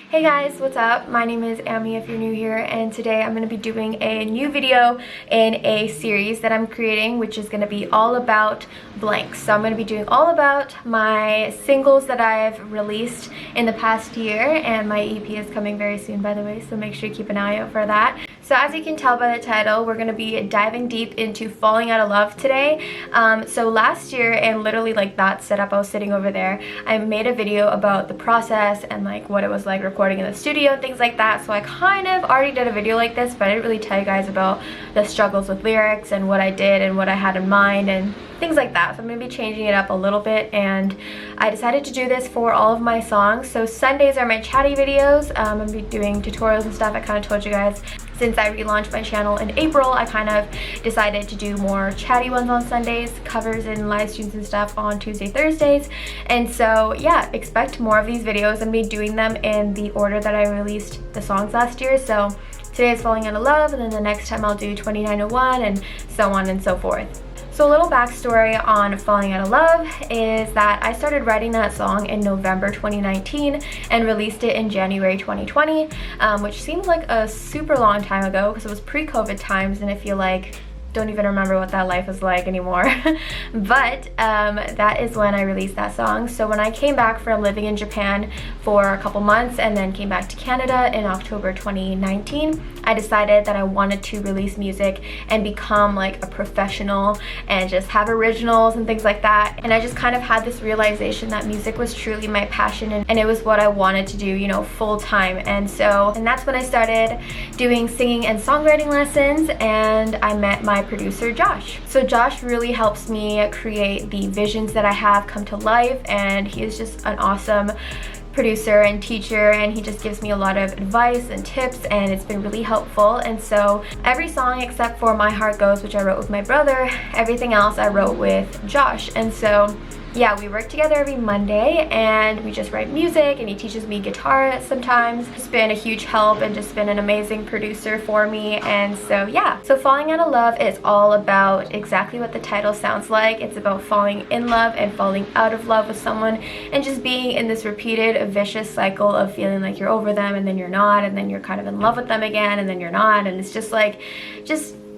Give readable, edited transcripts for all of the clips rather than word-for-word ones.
Hey guys, what's up? My name is Amy if you're new here, and today I'm going to be doing a new video in a series that I'm creating, which is going to be all about blanks. So I'm going to be doing all about my singles that I've released in the past year, and my EP is coming very soon, by the way, so make sure you keep an eye out for that. So as you can tell by the title, we're going to be diving deep into Falling Out of Love today. So last year, and literally like that setup, I was sitting over there, I made a video about the process and like what it was like recording in the studio and things like that. So I kind of already did a video like this, but I didn't really tell you guys about the struggles with lyrics and what I did and what I had in mind and things like that. So I'm going to be changing it up a little bit, and I decided to do this for all of my songs. So Sundays are my chatty videos. I'm going to be doing tutorials and stuff. I kind of told you guys since I relaunched my channel in April, I kind of decided to do more chatty ones on Sundays, covers and live streams and stuff on Tuesday, Thursdays. And so yeah, expect more of these videos. I'm going to be doing them in the order that I released the songs last year. So today is Falling Out of Love, and then the next time I'll do 2901 and so on and so forth. So a little backstory on Falling Out of Love is that I started writing that song in November 2019 and released it in January 2020, which seems like a super long time ago because it was pre-COVID times, and I feel like don't even remember what that life was like anymore. But that is when I released that song. So when I came back from living in Japan for a couple months and then came back to Canada in October 2019, I decided that I wanted to release music and become like a professional and just have originals and things like that. And I just kind of had this realization that music was truly my passion, and it was what I wanted to do, you know, full time. And that's when I started doing singing and songwriting lessons, and I met my producer Josh. So Josh really helps me create the visions that I have come to life, and he is just an awesome producer and teacher, and he just gives me a lot of advice and tips, and it's been really helpful. And so every song except for My Heart Goes, which I wrote with my brother, everything else I wrote with Josh. And so yeah, we work together every Monday and we just write music, and he teaches me guitar sometimes. He's been a huge help and just been an amazing producer for me. And so yeah, so Falling Out of Love is all about exactly what the title sounds like. It's about falling in love and falling out of love with someone, and just being in this repeated vicious cycle of feeling like you're over them and then you're not, and then you're kind of in love with them again and then you're not, and it's just like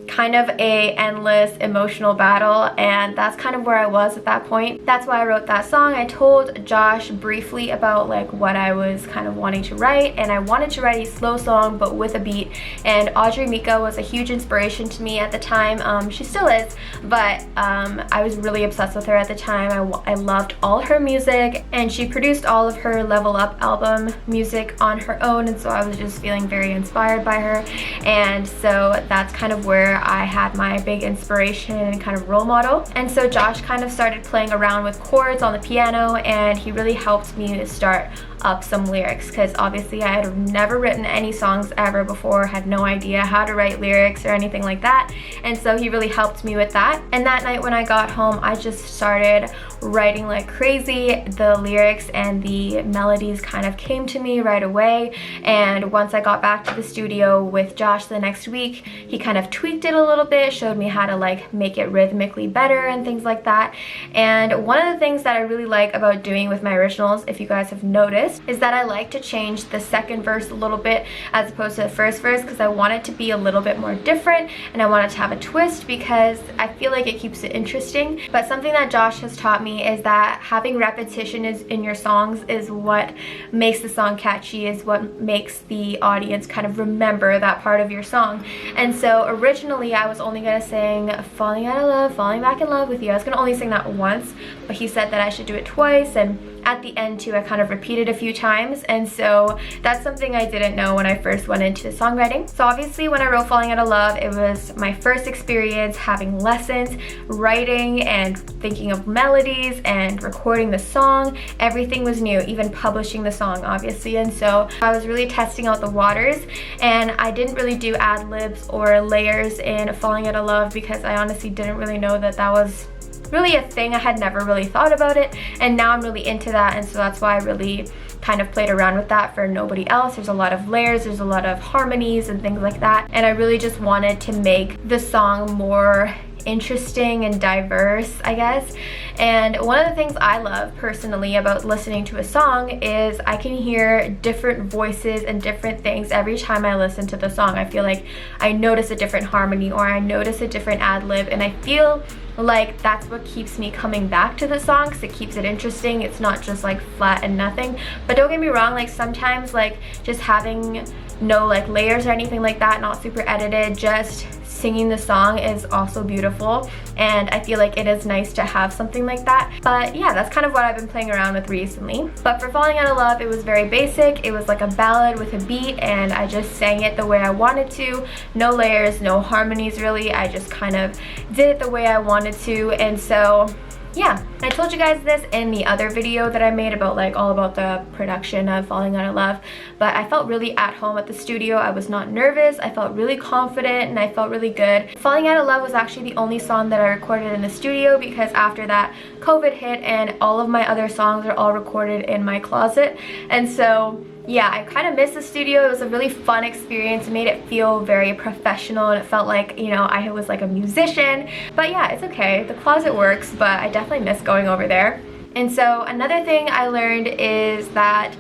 kind of a endless emotional battle. And that's kind of where I was at that point. That's why I wrote that song. I told Josh briefly about like what I was kind of wanting to write, and I wanted to write a slow song but with a beat. And Audrey Mika was a huge inspiration to me at the time. She still is, but I was really obsessed with her at the time. I loved all her music, and she produced all of her Level Up album music on her own, and so I was just feeling very inspired by her. And so that's kind of where I had my big inspiration and kind of role model. And so Josh kind of started playing around with chords on the piano, and he really helped me start up some lyrics, because obviously I had never written any songs ever before, had no idea how to write lyrics or anything like that. And so he really helped me with that. And that night when I got home, I just started writing like crazy. The lyrics and the melodies kind of came to me right away. And once I got back to the studio with Josh the next week, he kind of tweaked it a little bit, showed me how to like make it rhythmically better and things like that. And one of the things that I really like about doing with my originals, if you guys have noticed, is that I like to change the second verse a little bit as opposed to the first verse, because I want it to be a little bit more different and I want it to have a twist, because I feel like it keeps it interesting. But something that Josh has taught me is that having repetition in your songs is what makes the song catchy, is what makes the audience kind of remember that part of your song. And so originally I was only going to sing Falling Out of Love, Falling Back in Love with You. I was going to only sing that once, but he said that I should do it twice, and at the end too I kind of repeated a few times. And so that's something I didn't know when I first went into songwriting. So obviously when I wrote Falling Out of Love, it was my first experience having lessons, writing and thinking of melodies and recording the song. Everything was new, even publishing the song obviously. And so I was really testing out the waters, and I didn't really do ad-libs or layers in Falling Out of Love because I honestly didn't really know that that was really a thing. I had never really thought about it, and now I'm really into that. And so that's why I really kind of played around with that for nobody else. There's a lot of layers, there's a lot of harmonies and things like that, and I really just wanted to make the song more interesting and diverse, I guess. And one of the things I love personally about listening to a song is I can hear different voices and different things every time I listen to the song. I feel like I notice a different harmony or I notice a different ad-lib, and I feel like that's what keeps me coming back to the song, because it keeps it interesting. It's not just like flat and nothing. But don't get me wrong, like sometimes like just having no like layers or anything like that, not super edited, just singing the song is also beautiful, and I feel like it is nice to have something like that. But yeah, that's kind of what I've been playing around with recently. But for Falling Out of Love, it was very basic. It was like a ballad with a beat, and I just sang it the way I wanted to. No layers, no harmonies really. I just kind of did it the way I wanted to. And so yeah, I told you guys this in the other video that I made about like all about the production of Falling Out of Love, but I felt really at home at the studio. I was not nervous, I felt really confident, and I felt really good. Falling Out of Love was actually the only song that I recorded in the studio, because after that COVID hit and all of my other songs are all recorded in my closet. And so yeah, I kind of missed the studio. It was a really fun experience. It made it feel very professional, and it felt like, you know, I was like a musician. But yeah, it's okay. The closet works, but I definitely miss going over there. And so another thing I learned is that,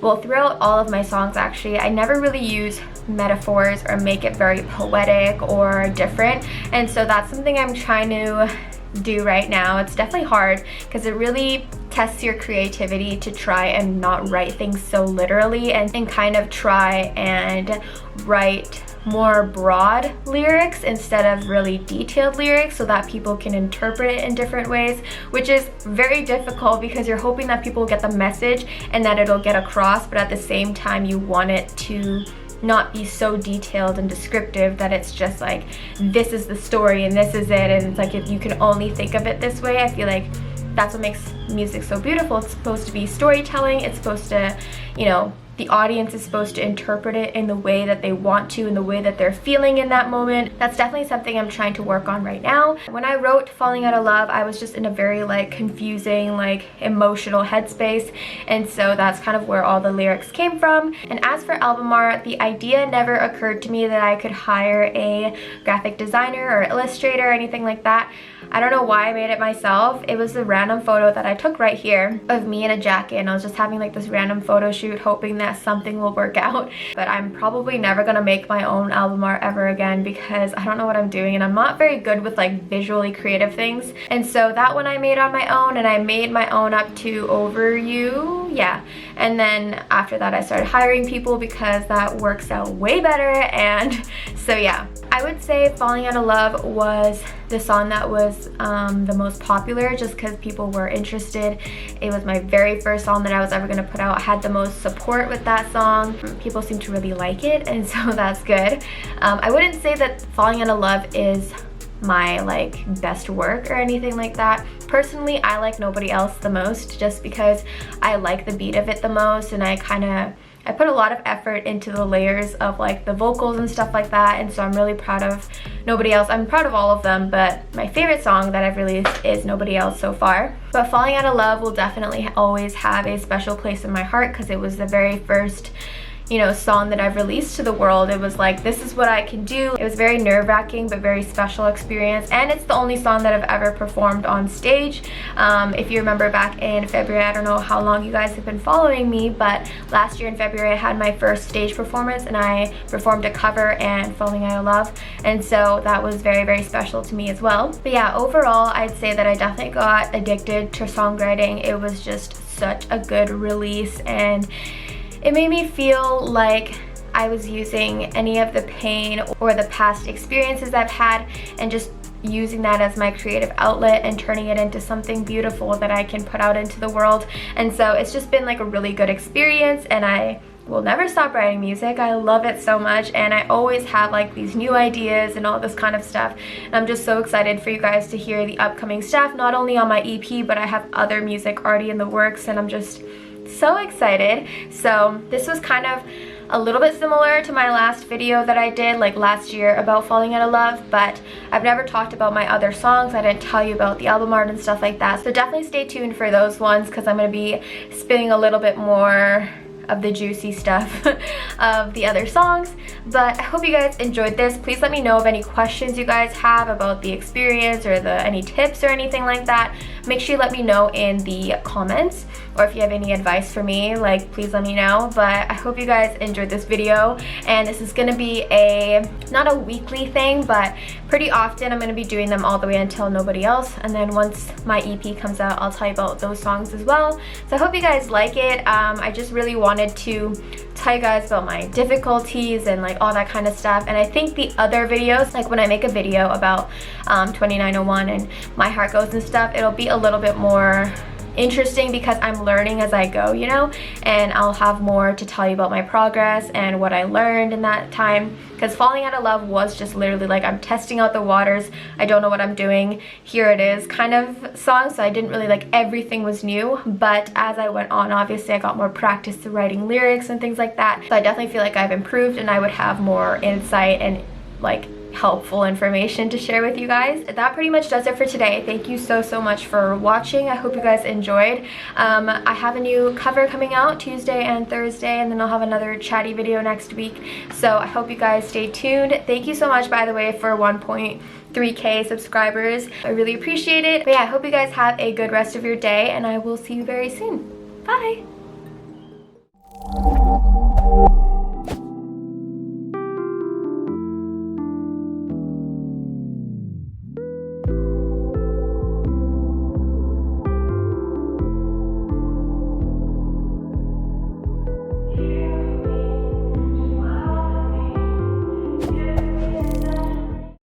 well, throughout all of my songs actually, I never really use metaphors or make it very poetic or different. And so that's something I'm trying to do right now. It's definitely hard because it really tests your creativity to try and not write things so literally, and kind of try and write more broad lyrics instead of really detailed lyrics, so that people can interpret it in different ways, which is very difficult because you're hoping that people get the message and that it'll get across, but at the same time you want it to not be so detailed and descriptive that it's just like, this is the story and this is it, and it's like if you can only think of it this way. I feel like that's what makes music so beautiful. It's supposed to be storytelling. It's supposed to, you know, the audience is supposed to interpret it in the way that they want to, in the way that they're feeling in that moment. That's definitely something I'm trying to work on right now. When I wrote Falling Out of Love, I was just in a very like confusing, like emotional headspace, and so that's kind of where all the lyrics came from. And as for album art, the idea never occurred to me that I could hire a graphic designer or illustrator or anything like that. I don't know why I made it myself. It was a random photo that I took right here of me in a jacket, and I was just having like this random photo shoot hoping that something will work out. But I'm probably never gonna make my own album art ever again because I don't know what I'm doing, and I'm not very good with like visually creative things. And so that one I made on my own, and I made my own up to Over You, yeah. And then after that I started hiring people because that works out way better. And so yeah, I would say Falling Out of Love was the song that was the most popular, just because people were interested. It was my very first song that I was ever going to put out. I had the most support with that song. People seem to really like it, and so that's good. I wouldn't say that Falling Out of Love is my like best work or anything like that. Personally, I like Nobody Else the most, just because I like the beat of it the most, and I put a lot of effort into the layers of like the vocals and stuff like that, and so I'm really proud of Nobody Else. I'm proud of all of them, but my favorite song that I've released is Nobody Else so far. But Falling Out of Love will definitely always have a special place in my heart because it was the very first, you know, song that I've released to the world. It was like, this is what I can do. It was very nerve-wracking but very special experience, and it's the only song that I've ever performed on stage. If you remember back in February, I don't know how long you guys have been following me, but last year in February I had my first stage performance, and I performed a cover and Falling Out of Love, and so that was very, very special to me as well. But yeah, overall I'd say that I definitely got addicted to songwriting. It was just such a good release, and it made me feel like I was using any of the pain or the past experiences I've had and just using that as my creative outlet and turning it into something beautiful that I can put out into the world. And so it's just been like a really good experience, and I will never stop writing music. I love it so much, and I always have like these new ideas and all this kind of stuff, and I'm just so excited for you guys to hear the upcoming stuff, not only on my EP, but I have other music already in the works, and I'm just so excited. So this was kind of a little bit similar to my last video that I did like last year about Falling Out of Love, but I've never talked about my other songs. I didn't tell you about the album art and stuff like that, so definitely stay tuned for those ones because I'm going to be spinning a little bit more of the juicy stuff of the other songs. But I hope you guys enjoyed this. Please let me know of any questions you guys have about the experience or any tips or anything like that. Make sure you let me know in the comments, or if you have any advice for me, like, please let me know. But I hope you guys enjoyed this video, and this is gonna be not a weekly thing, but pretty often I'm gonna be doing them all the way until nobody else, and then once my EP comes out, I'll tell you about those songs as well. So I hope you guys like it. I just really wanted to tell you guys about my difficulties and like all that kind of stuff. And I think the other videos, like when I make a video about 2901 and My Heart Goes and stuff, it'll be a little bit more interesting because I'm learning as I go, you know, and I'll have more to tell you about my progress and what I learned in that time. Because Falling Out of Love was just literally like, I'm testing out the waters, I don't know what I'm doing, here it is kind of song. So I didn't really, like, everything was new, but as I went on, obviously I got more practice to writing lyrics and things like that. So I definitely feel like I've improved, and I would have more insight and like helpful information to share with you guys. That pretty much does it for today. Thank you so much for watching. I hope you guys enjoyed. I have a new cover coming out Tuesday and Thursday, and then I'll have another chatty video next week. So I hope you guys stay tuned. Thank you so much, by the way, for 1.3K subscribers. I really appreciate it. But yeah, I hope you guys have a good rest of your day, and I will see you very soon. Bye!